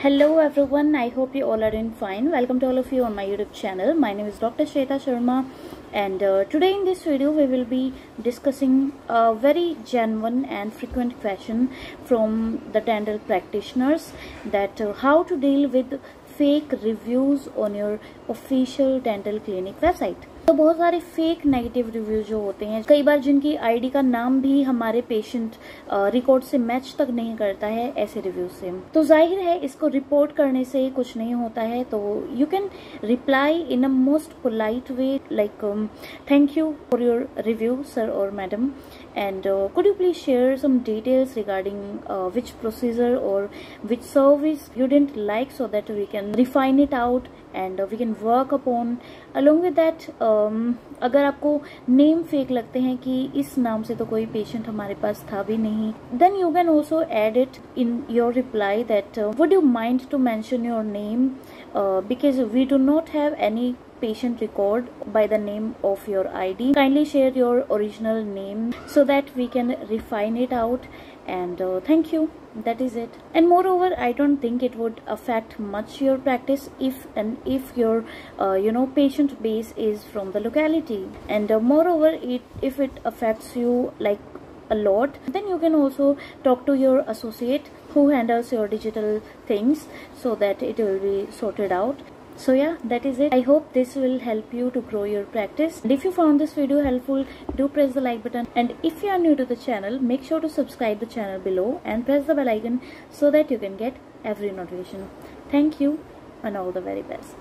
Hello everyone, I hope you all are doing fine. Welcome to all of you on my YouTube channel. My name is Dr. Shweta Sharma, and today in this video we will be discussing a very genuine and frequent question from the dental practitioners, that how to deal with fake reviews on your official dental clinic website. तो बहुत सारे fake negative reviews जो होते हैं, कई बार जिनकी ID का नाम भी हमारे पेशेंट रिकॉर्ड से मैच तक नहीं करता है ऐसे रिव्यूज से, तो जाहिर है इसको रिपोर्ट करने से कुछ नहीं होता है. तो you can reply in a most polite way, like thank you for your review sir और madam, and could you please share some details regarding which procedure or which service you didn't like, so that we can refine it out and we can work upon. Along with that, अगर आपको name fake लगते हैं कि इस नाम से तो कोई पेशेंट हमारे पास था भी नहीं, then you can also add it in your reply that would you mind to mention your name, because we do not have any patient record by the name of your ID. Kindly share your original name so that we can refine it out, and thank you. That is it. And moreover, I don't think it would affect much your practice if your patient base is from the locality, and moreover, if it affects you like a lot, then you can also talk to your associate who handles your digital things, so that it will be sorted out. So yeah, that is it. I hope this will help you to grow your practice. And if you found this video helpful, do press the like button. And if you are new to the channel, make sure to subscribe the channel below and press the bell icon so that you can get every notification. Thank you and all the very best.